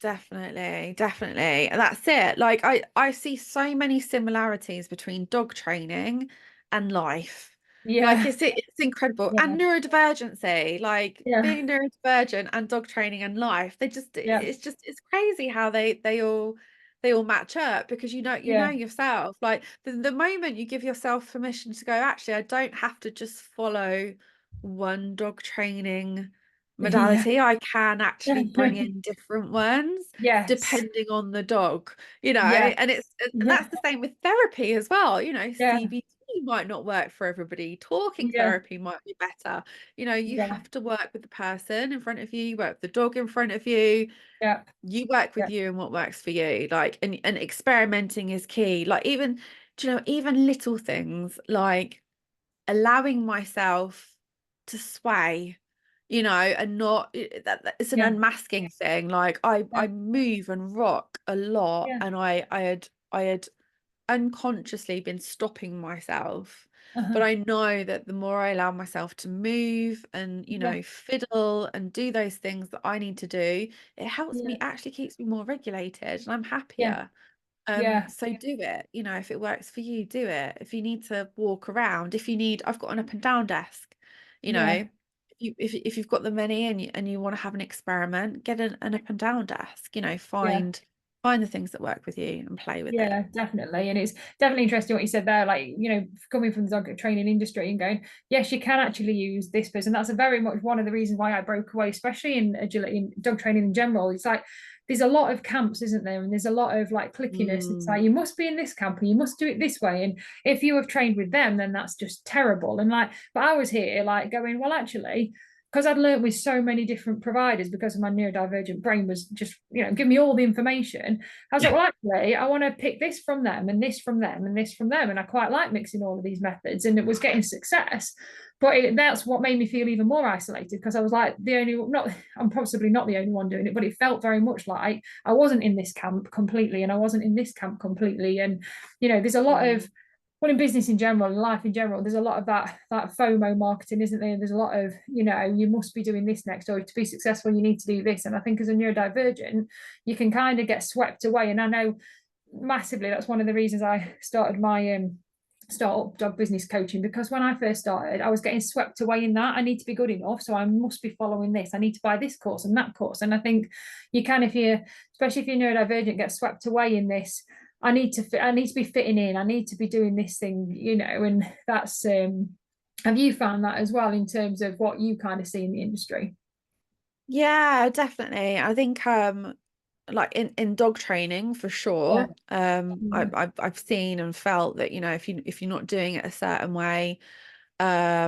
definitely, definitely. And that's it. Like, I see so many similarities between dog training and life. Like, Yeah, it's incredible. yeah, And neurodivergency, like yeah, being neurodivergent and dog training and life, yeah, it's crazy how they all match up, because you know yeah, yourself. Like, the moment you give yourself permission to go, actually, I don't have to just follow one dog training yeah, modality. I can actually bring in different ones yes, depending on the dog, yeah, and and yeah, that's the same with therapy as well. yeah, CBT might not work for everybody. Talking yeah, therapy might be better. You yeah, have to work with the person in front of you, you work with the dog in front of you, yeah, you work yeah, with you and what works for you. Like, and experimenting is key. Like, even, even little things like allowing myself to sway, and not it's an yeah, unmasking thing. Like, I yeah, move and rock a lot, yeah, and I had unconsciously been stopping myself. But uh-huh, I know that the more I allow myself to move and, yeah, fiddle and do those things that I need to do, it helps yeah, me, actually keeps me more regulated and I'm yeah, happier. yeah, So do it, if it works for you, do it. If you need to walk around, if you need, I've got an up and down desk, yeah, if you've got the money and you want to have an experiment, get an up and down desk, yeah. find the things that work with you and play with it. Yeah, definitely. And it's definitely interesting what you said there, like, coming from the dog training industry and going, yes, you can actually use this person. That's a very much one of the reasons why I broke away, especially in agility and dog training in general. It's like there's a lot of camps, isn't there? And there's a lot of like clickiness. It's Mm, like you must be in this camp and you must do it this way. And if you have trained with them, then that's just terrible. And like, but I was here like going, well, actually, because I'd learned with so many different providers because of my neurodivergent brain was just, give me all the information. I was like, well, actually, I want to pick this from them and this from them and this from them. And I quite like mixing all of these methods, and it was getting success. But that's what made me feel even more isolated, because I was like, I'm possibly not the only one doing it, but it felt very much like I wasn't in this camp completely and I wasn't in this camp completely. And, there's a lot mm, of, well, in business in general and life in general, there's a lot of that FOMO marketing, isn't there? There's a lot of, you must be doing this next, or to be successful, you need to do this. And I think as a neurodivergent, you can kind of get swept away. And I know massively that's one of the reasons I started my start up dog business coaching, because when I first started, I was getting swept away in that. I need to be good enough, so I must be following this. I need to buy this course and that course. And I think you can, if you're, especially if you're neurodivergent, get swept away in this. I need to fit, I need to be fitting in. I need to be doing this thing, you know, and that's have you found that as well in terms of what you kind of see in the industry? Yeah, definitely. I think like in dog training for Yeah. sure. Yeah. I've seen and felt that, you know, if you're not doing it a certain way, I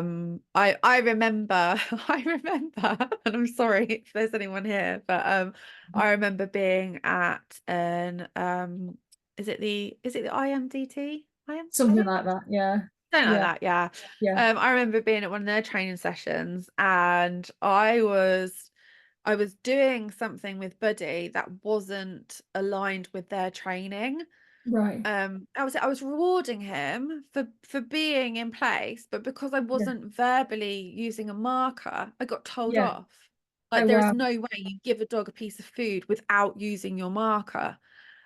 remember I remember, and I'm sorry if there's anyone here, but I remember being at an is it the IMDT? Something IMDT? like that. Yeah. Something like Yeah. that, yeah. Yeah. I remember being at one of their training sessions, and I was doing something with Buddy that wasn't aligned with their training. Right. I was rewarding him for being in place, but because I Yeah. wasn't verbally using a marker, I got told Yeah. off. Like Oh there is wow. no way you give a dog a piece of food without using your marker.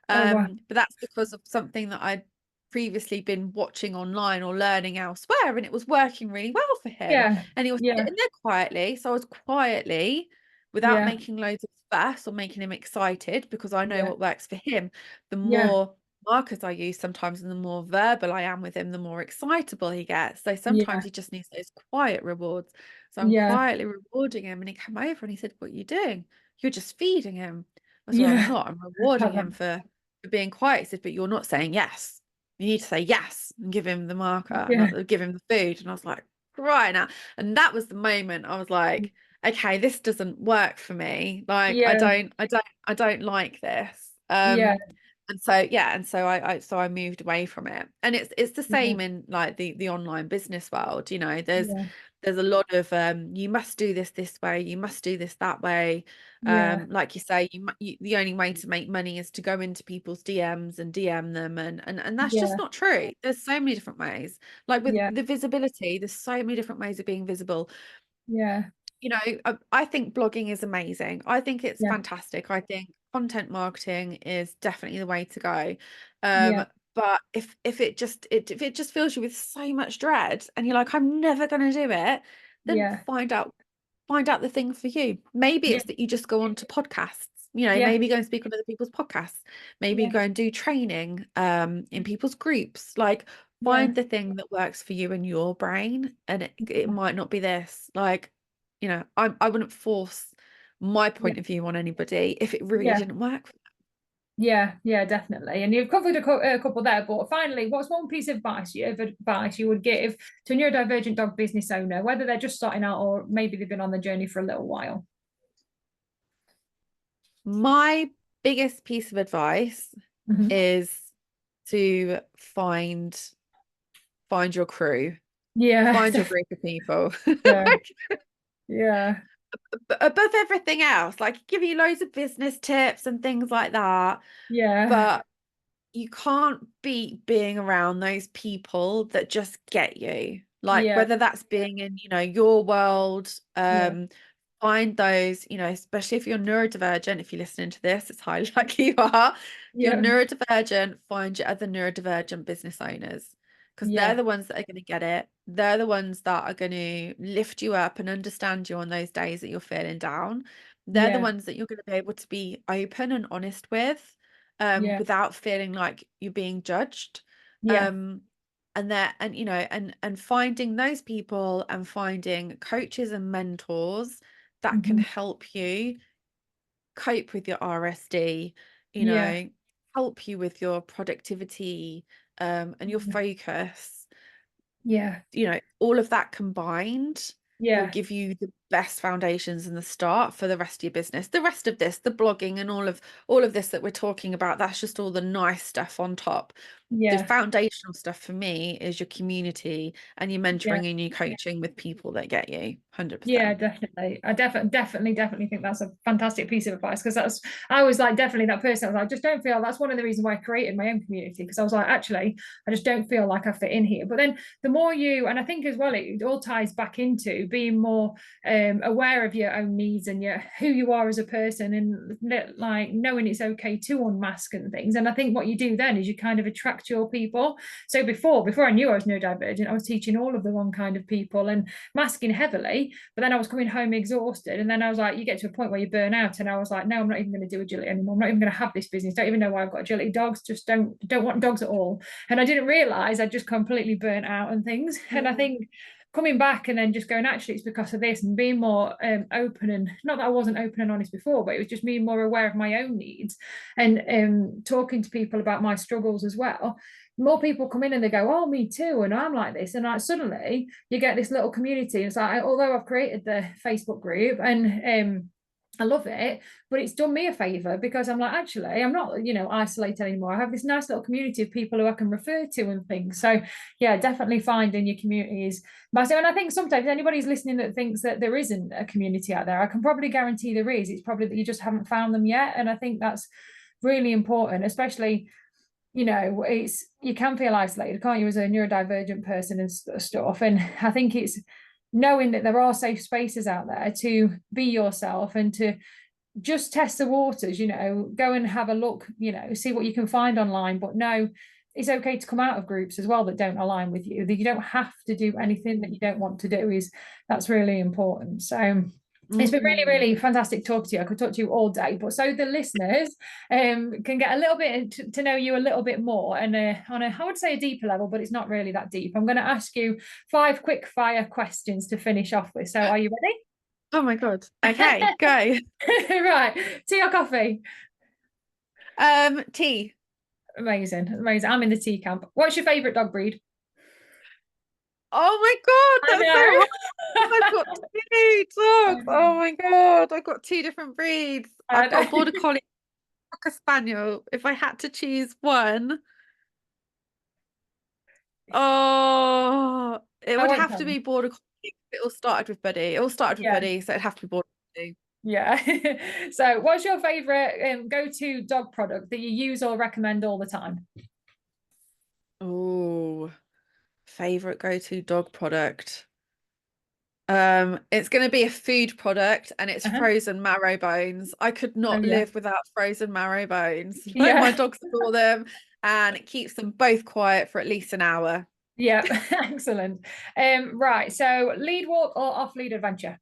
Oh wow. But that's because of something that I'd previously been watching online or learning elsewhere, and it was working really well for him. Yeah. And he was Yeah. sitting there quietly, so I was quietly, without Yeah. making loads of fuss or making him excited, because I know Yeah. what works for him. The Yeah. more markers I use sometimes, and the more verbal I am with him, the more excitable he gets. So sometimes Yeah. he just needs those quiet rewards. So I'm Yeah. quietly rewarding him, and he came over and he said, "What are you doing? You're just feeding him." I said, "Well, I'm Yeah. not. I'm rewarding him for being quiet." He said, "But you're not saying yes. You need to say yes and give him the marker, Yeah. not give him the food." And I was like, right now. And that was the moment I was like, okay, this doesn't work for me. Like, I Yeah. don't, I don't, I don't like this. Yeah. And so yeah, and so I moved away from it. And it's the Yeah. same in like the online business world. You know, Yeah. there's a lot of you must do this way, you must do this that way. Yeah. Like you say, the only way to make money is to go into people's DMs and DM them, and that's just Yeah. not true. There's so many different ways. Like with Yeah. the visibility, there's so many different ways of being visible. Yeah. You know, I think blogging is amazing. I think it's Yeah. fantastic. I think content marketing is definitely the way to go. Yeah. But if it just fills you with so much dread, and you're like, I'm never going to do it, then Yeah. find out the thing for you. Maybe Yeah. it's that you just go on to podcasts. You know, Yeah. maybe go and speak on other people's podcasts. Maybe you Yeah. go and do training in people's groups. Like, Yeah. find the thing that works for you and your brain, and it might not be this. Like, you know, I wouldn't force my Yeah. point of view on anybody if it really Yeah. didn't work. Yeah. Yeah. Definitely. And you've covered a couple there, but finally, what's one piece of advice you would give to a neurodivergent dog business owner, whether they're just starting out or maybe they've been on the journey for a little while? My biggest piece of advice Mhm. is to find your crew, Yeah. find your group of people. Yeah. Yeah. Above everything else, like give you loads of business tips and things like that, Yeah. but you can't beat being around those people that just get you. Like Yeah. whether that's being in, you know, your world, Yeah. find those, you know, especially if you're neurodivergent, if you're listening to this, it's highly likely you are. If you're Yeah. neurodivergent, find your other neurodivergent business owners, because they're Yeah. the ones that are going to get it. They're the ones that are going to lift you up and understand you on those days that you're feeling down. They're the Yeah. ones that you're going to be able to be open and honest with, Yeah. without feeling like you're being judged. Yeah. Um, and you know, and finding those people and finding coaches and mentors that can Mhm. help you cope with your RSD, you Yeah. know, help you with your productivity, and your focus. Yeah. You know, all of that combined will Yeah. give you the best foundations and the start for the rest of your business. The rest of this, the blogging and all of this that we're talking about, that's just all the nice stuff on top. The Yeah. foundational stuff for me is your community and your Yeah. mentoring and your coaching with people that get you Yeah, 100%. definitely. I definitely think that's a fantastic piece of advice, because I was like definitely that person. I was like, I just don't feel, that's one of the reasons why I created my own community, because I was like, actually, I just don't feel like I fit in here. But then the more you, and I think as well, it all ties back into being more aware of your own needs and your who you are as a person, and like knowing it's okay to unmask and things. And I think what you do then is you kind of attract attract your people. So before I knew I was neurodivergent, I was teaching all of the wrong kind of people and masking heavily, but then I was coming home exhausted. And then I was like, you get to a point where you burn out. And I was like, no, I'm not even going to do agility anymore. I'm not even going to have this business. Don't even know why I've got agility dogs. Just don't want dogs at all. And I didn't realize I just completely burnt out and things. And I think coming back and then just going, actually, it's because of this, and being more open, and not that I wasn't open and honest before, but it was just being more aware of my own needs and talking to people about my struggles as well. More people come in and they go, oh, me too, and I'm like this, and like suddenly you get this little community. It's like, although I've created the Facebook group and I love it, but it's done me a favor because I'm like, actually, I'm not, isolated anymore. I have this nice little community of people who I can refer to and things. So yeah, definitely finding your community is massive. And I think sometimes anybody's listening that thinks that there isn't a community out there, I can probably guarantee there is. It's probably that you just haven't found them yet. And I think that's really important, especially, it's, you can feel isolated, can't you, as a neurodivergent person and stuff. And I think it's knowing that there are safe spaces out there to be yourself and to just test the waters, go and have a look, see what you can find online, but no, it's okay to come out of groups as well that don't align with you, that you don't have to do anything that you don't want to do. That's really important. So it's been really, really fantastic talking to you. I could talk to you all day, but so the listeners can get a little bit to know you a little bit more, and on I would say a deeper level, but it's not really that deep. I'm going to ask you 5 quick fire questions to finish off with. So are you ready? Oh my God. Okay, go. Right. Tea or coffee? Tea. Amazing. I'm in the tea camp. What's your favorite dog breed? Oh my God, that's so hard. I've got 2 dogs. Oh my God, I've got 2 different breeds. I've got a border collie, a spaniel. If I had to choose one, it would have to be border collie. It all started with Buddy. It all started with Buddy, so it'd have to be border collie. Yeah. So what's your favorite go-to dog product that you use or recommend all the time? Oh, favorite go-to dog product. It's going to be a food product, and it's frozen marrow bones. I could not live without frozen marrow bones. Like my dogs adore them, and it keeps them both quiet for at least an hour. Yeah, excellent. Right, so lead walk or off lead adventure?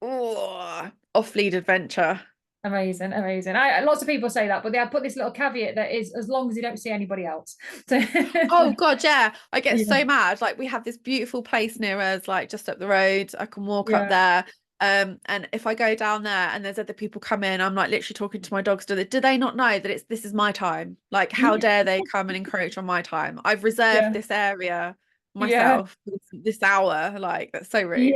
Oh, off lead adventure. Amazing. Lots of people say that, but they put this little caveat that is as long as you don't see anybody else. Oh God, yeah. I get so mad. Like, we have this beautiful place near us, like just up the road. I can walk up there. And if I go down there and there's other people come in, I'm like literally talking to my dogs. Do they not know that this is my time? Like, how dare they come and encroach on my time? I've reserved this area myself for this hour. Like, that's so rude.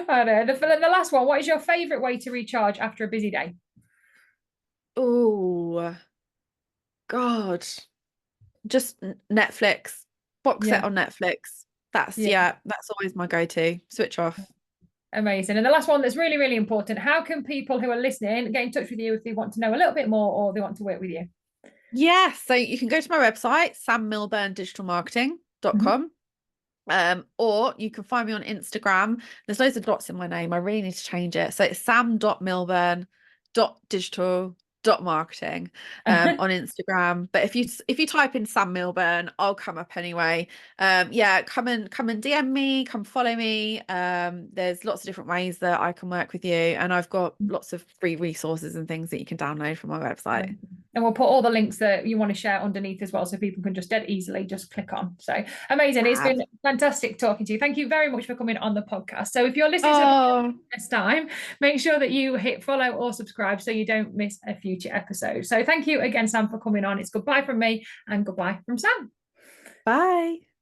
I know. The last one, what is your favorite way to recharge after a busy day? Oh God, just Netflix, box set on Netflix. That's always my go-to. Switch off. Amazing. And the last one that's really, really important, how can people who are listening get in touch with you if they want to know a little bit more or they want to work with you? So you can go to my website, sammilburndigitalmarketing.com. Or you can find me on Instagram. There's loads of dots in my name. I really need to change it. So it's sam.milburn.digital.marketing on Instagram. But if you type in Sam Milburn, I'll come up anyway. Come and DM me, come follow me. There's lots of different ways that I can work with you, and I've got lots of free resources and things that you can download from my website. And we'll put all the links that you want to share underneath as well, so people can just dead easily just click on. So amazing. It's been fantastic talking to you. Thank you very much for coming on the podcast. So if you're listening to this time, make sure that you hit follow or subscribe so you don't miss a future episode. So thank you again, Sam, for coming on. It's goodbye from me and goodbye from Sam. Bye.